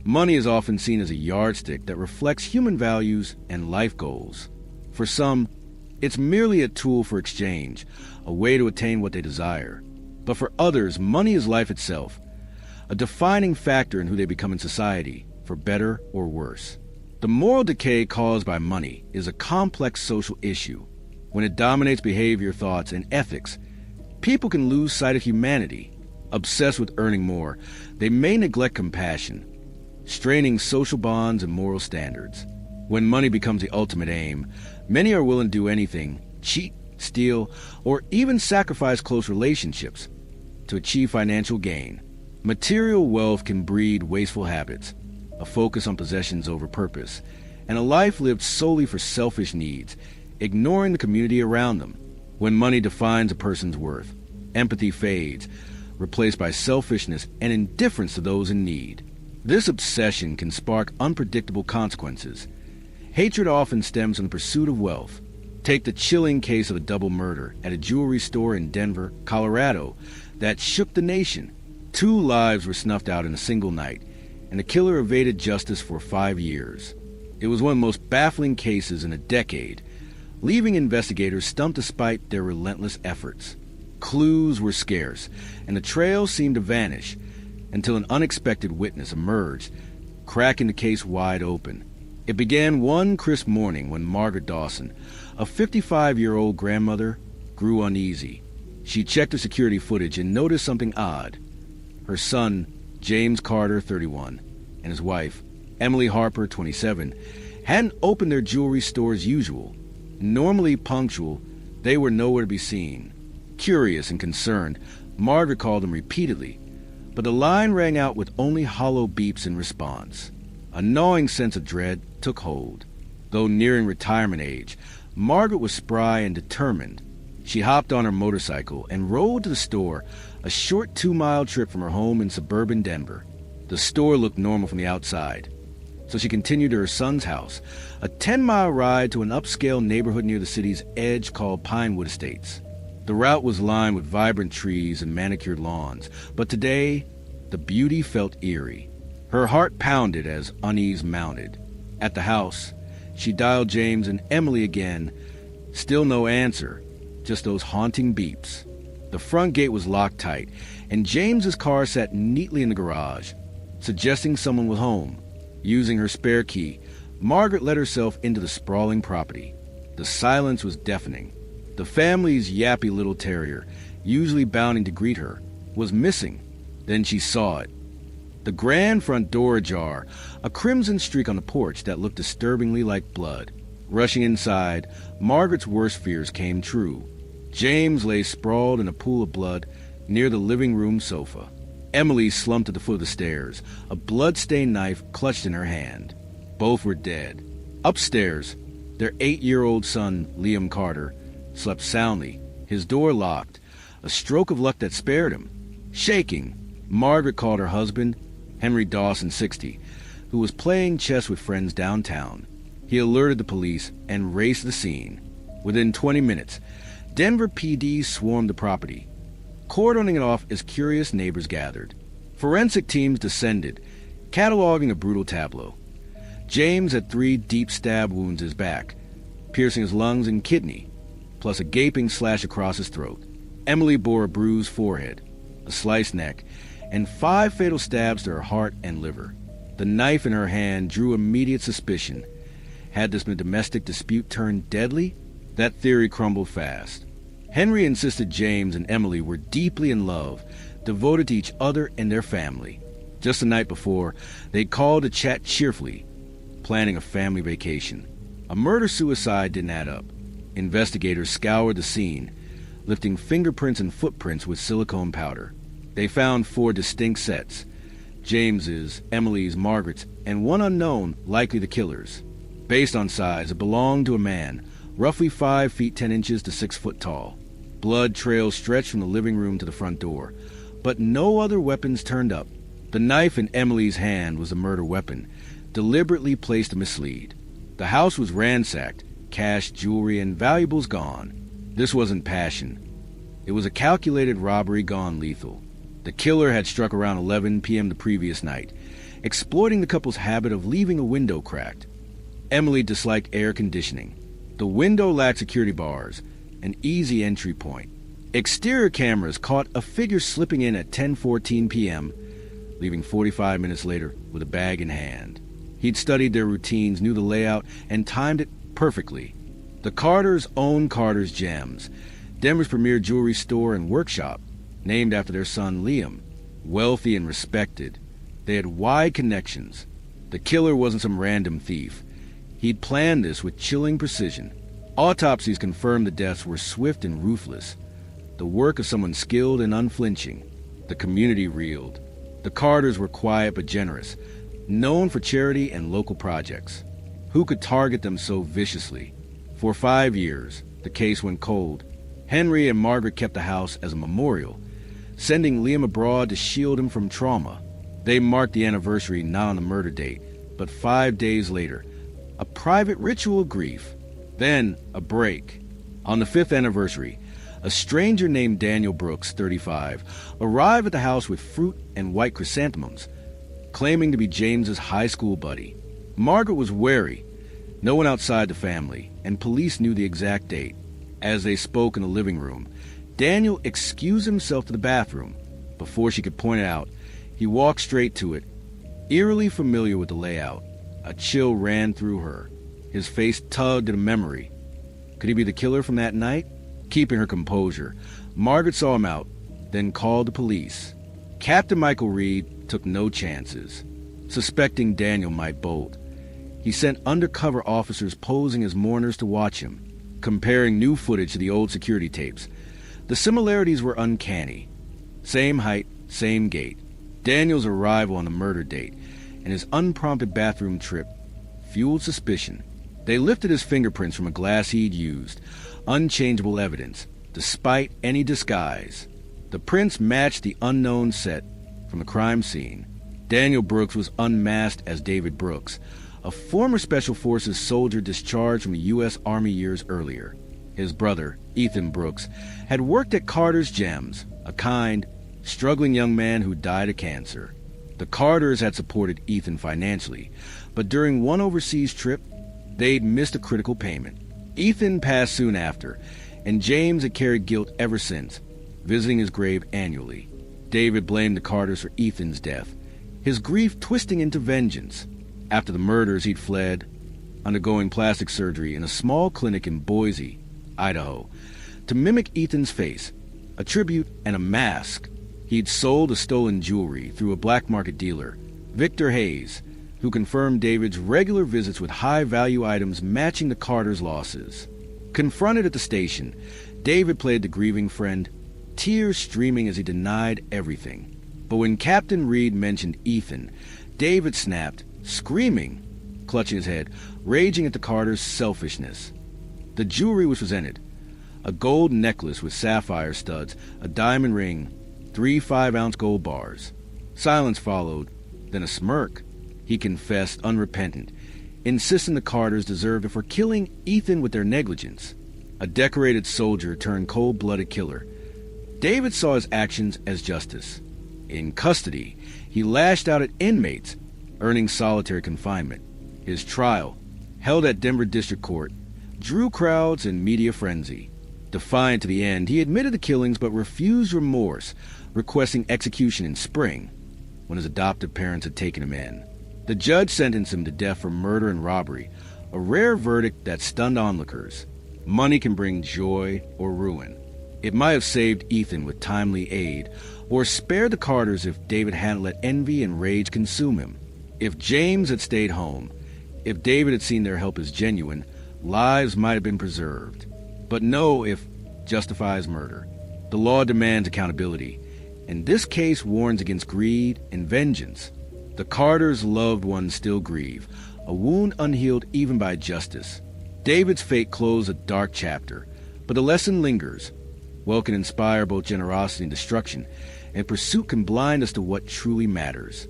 Money is often seen as a yardstick that reflects human values and life goals. For some, it's merely a tool for exchange, a way to attain what they desire. But for others, money is life itself, a defining factor in who they become in society, for better or worse. The moral decay caused by money is a complex social issue. When it dominates behavior, thoughts, and ethics, people can lose sight of humanity. Obsessed with earning more, they may neglect compassion, straining social bonds and moral standards. When money becomes the ultimate aim, many are willing to do anything, cheat, steal, or even sacrifice close relationships to achieve financial gain. Material wealth can breed wasteful habits, a focus on possessions over purpose, and a life lived solely for selfish needs, ignoring the community around them. When money defines a person's worth, empathy fades, replaced by selfishness and indifference to those in need. This obsession can spark unpredictable consequences. Hatred often stems from the pursuit of wealth. Take the chilling case of a double murder at a jewelry store in Denver, Colorado, that shook the nation. 2 lives were snuffed out in a single night, and the killer evaded justice for 5 years. It was one of the most baffling cases in a decade, leaving investigators stumped despite their relentless efforts. Clues were scarce, and the trail seemed to vanish until an unexpected witness emerged, cracking the case wide open. It began one crisp morning when Margaret Dawson, a 55-year-old grandmother, grew uneasy. She checked her security footage and noticed something odd. Her son, James Carter, 31, and his wife, Emily Harper, 27, hadn't opened their jewelry store as usual. Normally punctual, they were nowhere to be seen. Curious and concerned, Margaret called them repeatedly, but the line rang out with only hollow beeps in response. A gnawing sense of dread took hold. Though nearing retirement age, Margaret was spry and determined. She hopped on her motorcycle and rode to the store, a short 2-mile trip from her home in suburban Denver. The store looked normal from the outside, so she continued to her son's house, a 10-mile ride to an upscale neighborhood near the city's edge called Pinewood Estates. The route was lined with vibrant trees and manicured lawns, but today, the beauty felt eerie. Her heart pounded as unease mounted. At the house, she dialed James and Emily again. Still no answer, just those haunting beeps. The front gate was locked tight, and James's car sat neatly in the garage, suggesting someone was home. Using her spare key, Margaret let herself into the sprawling property. The silence was deafening. The family's yappy little terrier, usually bounding to greet her, was missing. Then she saw it. The grand front door ajar, a crimson streak on the porch that looked disturbingly like blood. Rushing inside, Margaret's worst fears came true. James lay sprawled in a pool of blood near the living room sofa. Emily slumped at the foot of the stairs, a blood-stained knife clutched in her hand. Both were dead. Upstairs, their 8-year-old son, Liam Carter, slept soundly, his door locked, a stroke of luck that spared him. Shaking, Margaret called her husband, Henry Dawson, 60, who was playing chess with friends downtown. He alerted the police and raced the scene. Within 20 minutes, Denver PD swarmed the property, cordoning it off as curious neighbors gathered. Forensic teams descended, cataloging a brutal tableau. James had 3 deep stab wounds in his back, piercing his lungs and kidney, plus a gaping slash across his throat. Emily bore a bruised forehead, a sliced neck, and 5 fatal stabs to her heart and liver. The knife in her hand drew immediate suspicion. Had this domestic dispute turned deadly? That theory crumbled fast. Henry insisted James and Emily were deeply in love, devoted to each other and their family. Just the night before, they'd called to chat cheerfully, planning a family vacation. A murder-suicide didn't add up. Investigators scoured the scene, lifting fingerprints and footprints with silicone powder. They found 4 distinct sets: James's, Emily's, Margaret's, and one unknown, likely the killer's. Based on size, it belonged to a man, roughly 5 feet 10 inches to 6 foot tall. Blood trails stretched from the living room to the front door, but no other weapons turned up. The knife in Emily's hand was a murder weapon, deliberately placed to mislead. The house was ransacked, cash, jewelry, and valuables gone. This wasn't passion. It was a calculated robbery gone lethal. The killer had struck around 11 p.m. the previous night, exploiting the couple's habit of leaving a window cracked. Emily disliked air conditioning. The window lacked security bars, an easy entry point. Exterior cameras caught a figure slipping in at 10:14 p.m., leaving 45 minutes later with a bag in hand. He'd studied their routines, knew the layout, and timed it perfectly. The Carters own Carter's Gems, Denver's premier jewelry store and workshop, named after their son Liam. Wealthy and respected, they had wide connections. The killer wasn't some random thief. He'd planned this with chilling precision. Autopsies confirmed the deaths were swift and ruthless, the work of someone skilled and unflinching. The community reeled. The Carters were quiet but generous, known for charity and local projects. Who could target them so viciously? For 5 years, the case went cold. Henry and Margaret kept the house as a memorial, sending Liam abroad to shield him from trauma. They marked the anniversary not on the murder date, but 5 days later, a private ritual of grief. Then, a break. On the 5th anniversary, a stranger named Daniel Brooks, 35, arrived at the house with fruit and white chrysanthemums, claiming to be James's high school buddy. Margaret was wary. No one outside the family, and police knew the exact date. As they spoke in the living room, Daniel excused himself to the bathroom. Before she could point it out, he walked straight to it, eerily familiar with the layout. A chill ran through her. His face tugged at a memory. Could he be the killer from that night? Keeping her composure, Margaret saw him out, then called the police. Captain Michael Reed took no chances. Suspecting Daniel might bolt, he sent undercover officers posing as mourners to watch him, comparing new footage to the old security tapes. The similarities were uncanny. Same height, same gait. Daniel's arrival on the murder date and his unprompted bathroom trip fueled suspicion. They lifted his fingerprints from a glass he'd used, unchangeable evidence, despite any disguise. The prints matched the unknown set from the crime scene. Daniel Brooks was unmasked as David Brooks, a former Special Forces soldier discharged from the U.S. Army years earlier. His brother, Ethan Brooks, had worked at Carter's Gems, a kind, struggling young man who died of cancer. The Carters had supported Ethan financially, but during one overseas trip, they'd missed a critical payment. Ethan passed soon after, and James had carried guilt ever since, visiting his grave annually. David blamed the Carters for Ethan's death, his grief twisting into vengeance. After the murders, he'd fled, undergoing plastic surgery in a small clinic in Boise, Idaho, to mimic Ethan's face, a tribute and a mask. He'd sold the stolen jewelry through a black market dealer, Victor Hayes, who confirmed David's regular visits with high-value items matching the Carters' losses. Confronted at the station, David played the grieving friend, tears streaming as he denied everything. But when Captain Reed mentioned Ethan, David snapped, screaming, clutching his head, raging at the Carters' selfishness. The jewelry was presented: a gold necklace with sapphire studs, a diamond ring, 3 5-ounce gold bars. Silence followed, then a smirk. He confessed, unrepentant, insisting the Carters deserved it for killing Ethan with their negligence. A decorated soldier turned cold-blooded killer. David saw his actions as justice. In custody, he lashed out at inmates, earning solitary confinement. His trial, held at Denver District Court, drew crowds and media frenzy. Defiant to the end, he admitted the killings but refused remorse, requesting execution in spring, when his adoptive parents had taken him in. The judge sentenced him to death for murder and robbery, a rare verdict that stunned onlookers. Money can bring joy or ruin. It might have saved Ethan with timely aid, or spared the Carters if David hadn't let envy and rage consume him. If James had stayed home, if David had seen their help as genuine, lives might have been preserved. But no if justifies murder. The law demands accountability, and this case warns against greed and vengeance. The Carters' loved ones still grieve, a wound unhealed even by justice. David's fate closed a dark chapter, but the lesson lingers. Wealth can inspire both generosity and destruction, and pursuit can blind us to what truly matters.